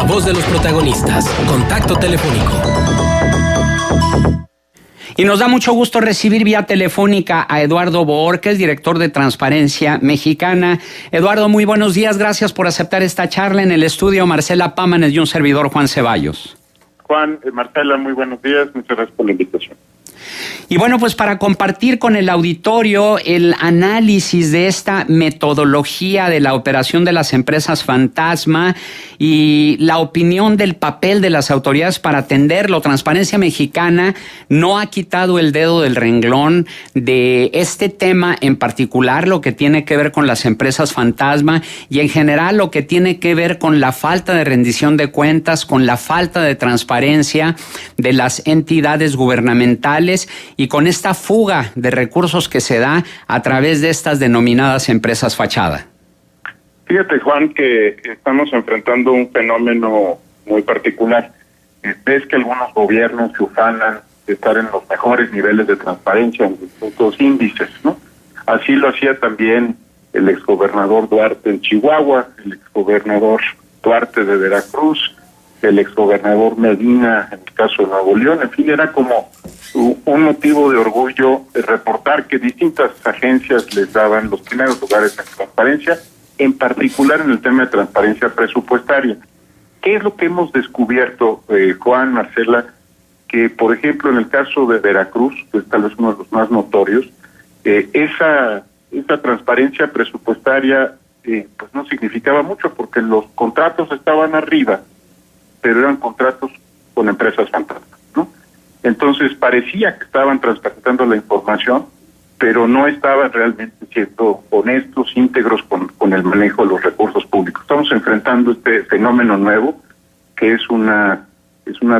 La voz de los protagonistas. Contacto telefónico. Y nos da mucho gusto recibir vía telefónica a Eduardo Bohórquez, director de Transparencia Mexicana. Eduardo, muy buenos días. Gracias por aceptar esta charla. En el estudio, Marcela Pámanes y un servidor, Juan Ceballos. Juan, Marcela, muy buenos días. Muchas gracias por la invitación. Y bueno, pues para compartir con el auditorio el análisis de esta metodología de la operación de las empresas fantasma y la opinión del papel de las autoridades para atenderlo. Transparencia Mexicana no ha quitado el dedo del renglón de este tema en particular, lo que tiene que ver con las empresas fantasma y en general lo que tiene que ver con la falta de rendición de cuentas, con la falta de transparencia de las entidades gubernamentales y con esta fuga de recursos que se da a través de estas denominadas empresas fachada. Fíjate, Juan, que estamos enfrentando un fenómeno muy particular. Ves que algunos gobiernos se ufanan de estar en los mejores niveles de transparencia en distintos índices, ¿no? Así lo hacía también el exgobernador Duarte en Chihuahua, el exgobernador Duarte de Veracruz, el exgobernador Medina en el caso de Nuevo León. En fin, era como un motivo de orgullo de reportar que distintas agencias les daban los primeros lugares en transparencia, en particular en el tema de transparencia presupuestaria. ¿Qué es lo que hemos descubierto, Juan, Marcela? Que, por ejemplo, en el caso de Veracruz, que es tal vez uno de los más notorios, esa transparencia presupuestaria pues no significaba mucho porque los contratos estaban arriba, pero eran contratos con empresas fantasmas, ¿no? Entonces parecía que estaban transparentando la información, pero no estaban realmente siendo honestos, íntegros con el manejo de los recursos públicos. Estamos enfrentando este fenómeno nuevo, que es una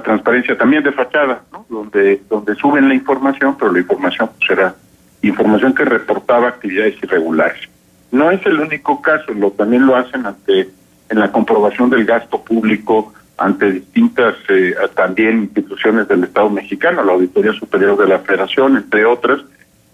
transparencia también de fachada, ¿no? Donde suben la información, pero la información pues era información que reportaba actividades irregulares. No es el único caso, también lo hacen en la comprobación del gasto público ante distintas también instituciones del Estado mexicano, la Auditoría Superior de la Federación, entre otras,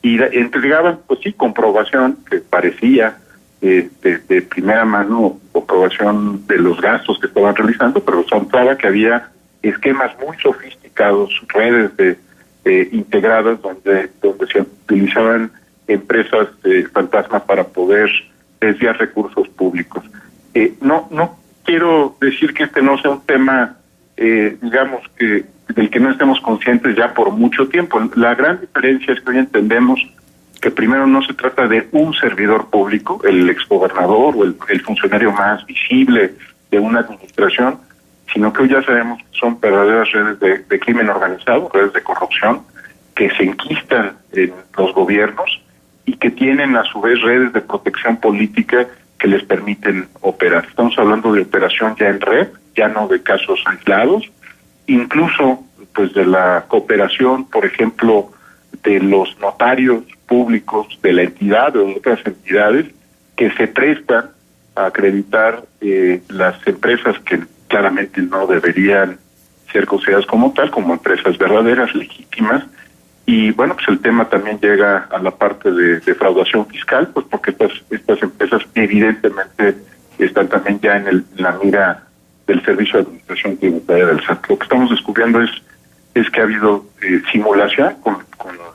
y entregaban, pues sí, comprobación que parecía de primera mano, comprobación de los gastos que estaban realizando, pero resultaba que había esquemas muy sofisticados, redes integradas donde se utilizaban empresas fantasmas para poder desviar recursos públicos. No quiero decir que este no sea un tema, digamos, del que no estemos conscientes ya por mucho tiempo. La gran diferencia es que hoy entendemos que primero no se trata de un servidor público, el exgobernador o el funcionario más visible de una administración, sino que hoy ya sabemos que son verdaderas redes de crimen organizado, redes de corrupción, que se enquistan en los gobiernos y que tienen a su vez redes de protección política que les permiten operar. Estamos hablando de operación ya en red, ya no de casos aislados, incluso pues de la cooperación, por ejemplo, de los notarios públicos de la entidad o de otras entidades que se prestan a acreditar las empresas que claramente no deberían ser consideradas como tal, como empresas verdaderas, legítimas. Y bueno, pues el tema también llega a la parte de defraudación fiscal, pues porque estas empresas evidentemente están también ya en la mira del Servicio de Administración Tributaria del SAT. Lo que estamos descubriendo es que ha habido simulación con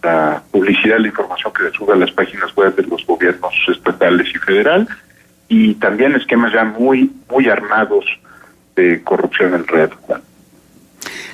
la publicidad de la información que se sube a las páginas web de los gobiernos estatales y federal, y también esquemas ya muy armados de corrupción en red.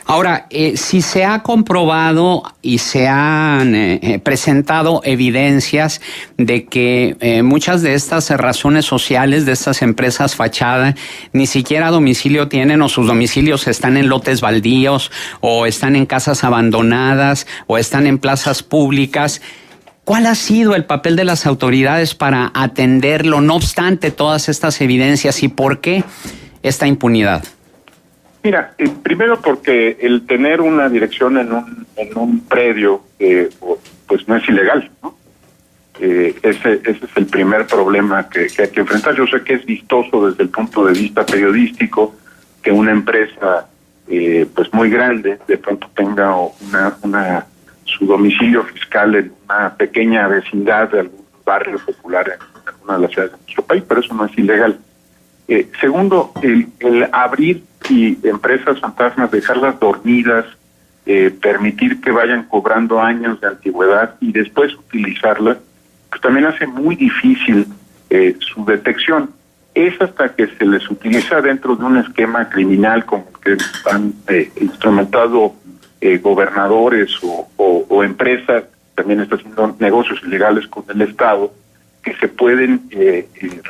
Ahora, si se ha comprobado y se han presentado evidencias de que muchas de estas razones sociales de estas empresas fachada ni siquiera domicilio tienen, o sus domicilios están en lotes baldíos o están en casas abandonadas o están en plazas públicas, ¿cuál ha sido el papel de las autoridades para atenderlo, no obstante todas estas evidencias, y por qué esta impunidad? Mira, primero porque el tener una dirección en un predio pues no es ilegal, ¿no? Ese es el primer problema que hay que enfrentar. Yo sé que es vistoso desde el punto de vista periodístico que una empresa pues muy grande de pronto tenga su domicilio fiscal en una pequeña vecindad de algún barrio popular en alguna de las ciudades de nuestro país, pero eso no es ilegal. Segundo, el abrir y empresas fantasmas, dejarlas dormidas, permitir que vayan cobrando años de antigüedad y después utilizarlas, pues también hace muy difícil su detección. Es hasta que se les utiliza dentro de un esquema criminal como el que han instrumentado gobernadores o empresas, también está haciendo negocios ilegales con el Estado, que se pueden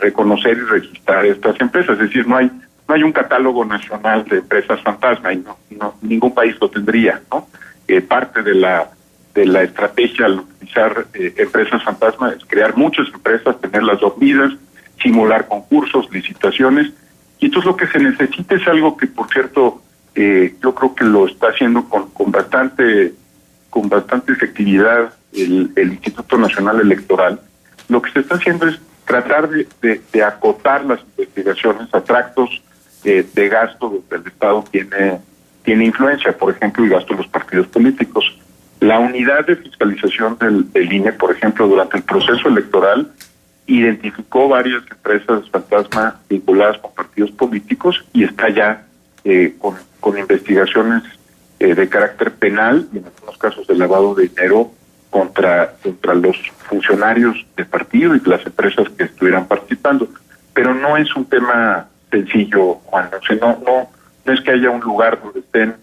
reconocer y registrar estas empresas. Es decir, no hay un catálogo nacional de empresas fantasma y no ningún país lo tendría, ¿no? Parte de la estrategia al utilizar empresas fantasma es crear muchas empresas, tenerlas dormidas, simular concursos, licitaciones, y entonces lo que se necesita es algo que, por cierto, yo creo que lo está haciendo con bastante efectividad el Instituto Nacional Electoral. Lo que se está haciendo es tratar de acotar las investigaciones a tractos de gasto donde el Estado tiene influencia, por ejemplo, el gasto de los partidos políticos. La unidad de fiscalización del INE, por ejemplo, durante el proceso electoral, identificó varias empresas fantasma vinculadas con partidos políticos y está ya con investigaciones de carácter penal y en algunos casos de lavado de dinero contra los funcionarios del partido y de las empresas que estuvieran participando. Pero no es un tema sencillo, Juan. O sea, no es que haya un lugar donde estén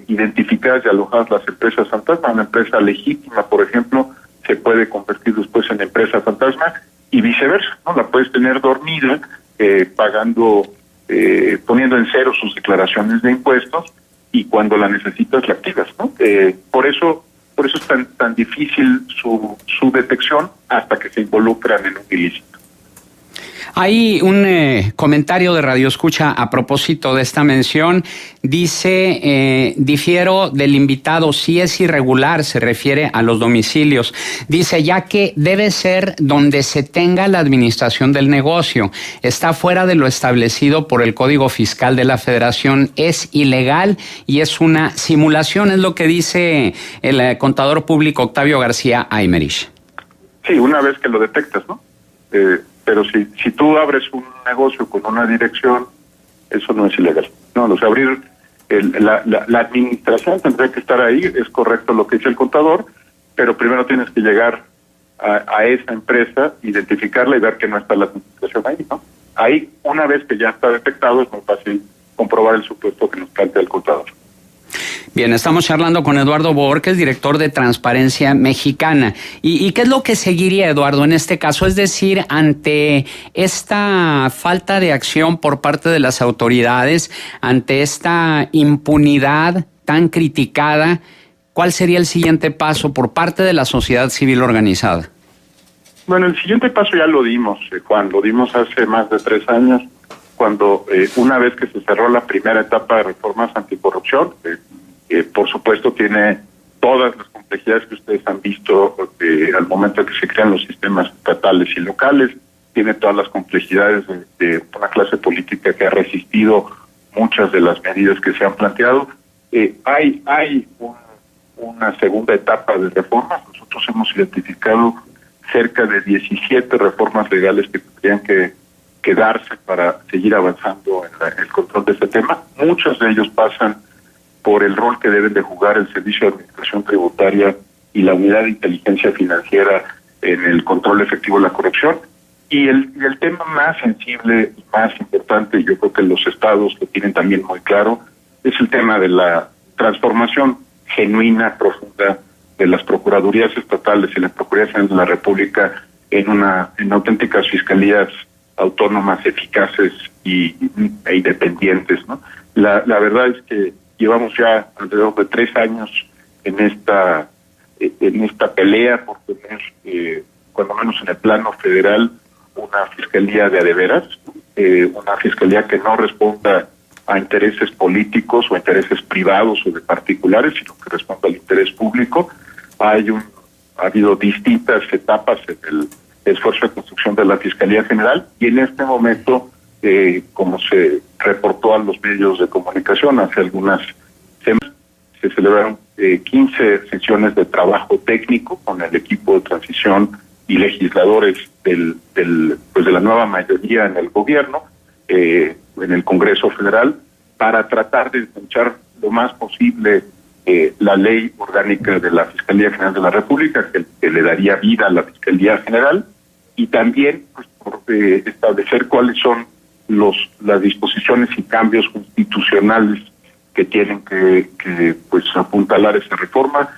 identificadas y alojadas las empresas fantasma. Una empresa legítima, por ejemplo, se puede convertir después en empresa fantasma y viceversa, ¿no? La puedes tener dormida, pagando, poniendo en cero sus declaraciones de impuestos y cuando la necesitas la activas, ¿no? Por eso es tan difícil su detección hasta que se involucran en un ilícito. Hay un comentario de Radio Escucha a propósito de esta mención. Dice, difiero del invitado, si es irregular, se refiere a los domicilios. Dice, ya que debe ser donde se tenga la administración del negocio. Está fuera de lo establecido por el Código Fiscal de la Federación. Es ilegal y es una simulación, es lo que dice el contador público Octavio García Aymerich. Sí, una vez que lo detectas, ¿no? Pero si tú abres un negocio con una dirección, eso no es ilegal. No, o sea, abrir la administración tendría que estar ahí, es correcto lo que dice el contador, pero primero tienes que llegar a esa empresa, identificarla y ver que no está la administración ahí, ¿no? Ahí, una vez que ya está detectado, es muy fácil comprobar el supuesto que nos plantea el contador. Bien, estamos charlando con Eduardo Bohórquez, director de Transparencia Mexicana. ¿Y qué es lo que seguiría, Eduardo, en este caso? Es decir, ante esta falta de acción por parte de las autoridades, ante esta impunidad tan criticada, ¿cuál sería el siguiente paso por parte de la sociedad civil organizada? Bueno, el siguiente paso ya lo dimos, Juan, lo dimos hace más de 3 años, cuando una vez que se cerró la primera etapa de reformas anticorrupción, por supuesto tiene todas las complejidades que ustedes han visto al momento de que se crean los sistemas estatales y locales, tiene todas las complejidades de una clase política que ha resistido muchas de las medidas que se han planteado. Hay una segunda etapa de reformas. Nosotros hemos identificado cerca de 17 reformas legales que tendrían que darse para seguir avanzando en el control de este tema. Muchos de ellos pasan por el rol que deben de jugar el Servicio de Administración Tributaria y la Unidad de Inteligencia Financiera en el control efectivo de la corrupción. Y el tema más sensible y más importante, yo creo que los estados lo tienen también muy claro, es el tema de la transformación genuina, profunda de las procuradurías estatales y la Procuraduría General de la República en auténticas fiscalías autónomas, eficaces e independientes, ¿no? La verdad es que llevamos ya alrededor de 3 años en esta pelea por tener, cuando menos en el plano federal, una fiscalía de adeveras, una fiscalía que no responda a intereses políticos o a intereses privados o de particulares, sino que responda al interés público. Ha habido distintas etapas en el esfuerzo de construcción de la Fiscalía General y en este momento, como se reportó a los medios de comunicación hace algunas semanas, se celebraron 15 sesiones de trabajo técnico con el equipo de transición y legisladores de la nueva mayoría en el gobierno, en el Congreso Federal, para tratar de desmanchar lo más posible la ley orgánica de la Fiscalía General de la República, que le daría vida a la Fiscalía General, y también pues, por establecer cuáles son las disposiciones y cambios constitucionales que tienen que pues apuntalar esa reforma.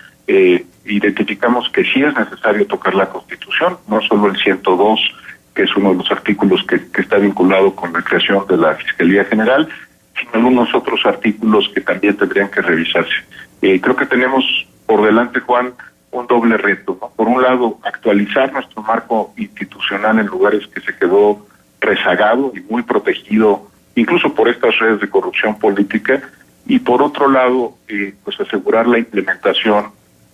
Identificamos que sí es necesario tocar la Constitución, no solo el 102, que es uno de los artículos que está vinculado con la creación de la Fiscalía General, sino algunos otros artículos que también tendrían que revisarse. Creo que tenemos por delante, Juan, un doble reto, ¿no? Por un lado, actualizar nuestro marco institucional en lugares que se quedó rezagado y muy protegido, incluso por estas redes de corrupción política, y por otro lado, pues asegurar la implementación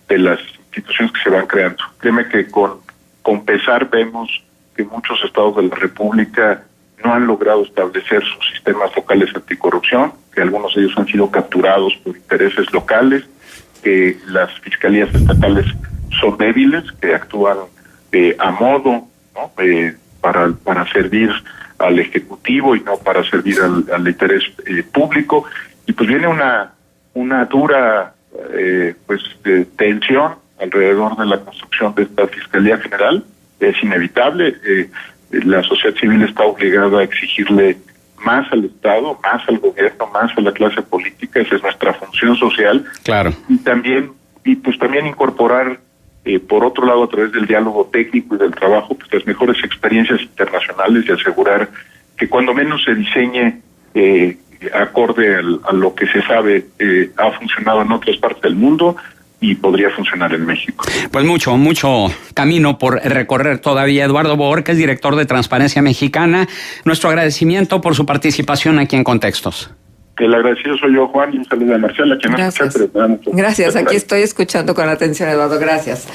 de las instituciones que se van creando. Créeme que con pesar vemos que muchos estados de la República no han logrado establecer sus sistemas locales anticorrupción, que algunos de ellos han sido capturados por intereses locales, que las fiscalías estatales son débiles, que actúan a modo, ¿no? Para servir al Ejecutivo y no para servir al interés público. Y pues viene una dura tensión alrededor de la construcción de esta Fiscalía General. Es inevitable. La sociedad civil está obligada a exigirle más al Estado, más al gobierno, más a la clase política. Esa es nuestra función social. Claro. Y también incorporar, por otro lado, a través del diálogo técnico y del trabajo, pues las mejores experiencias internacionales y asegurar que cuando menos se diseñe acorde a lo que se sabe ha funcionado en otras partes del mundo y podría funcionar en México. Pues mucho camino por recorrer todavía. Eduardo Bohórquez, director de Transparencia Mexicana, nuestro agradecimiento por su participación aquí en Contextos. El agradecido soy yo, Juan, y un saludo a Marcela, que no escucha, pero Gracias, aquí estoy escuchando con atención, Eduardo, gracias.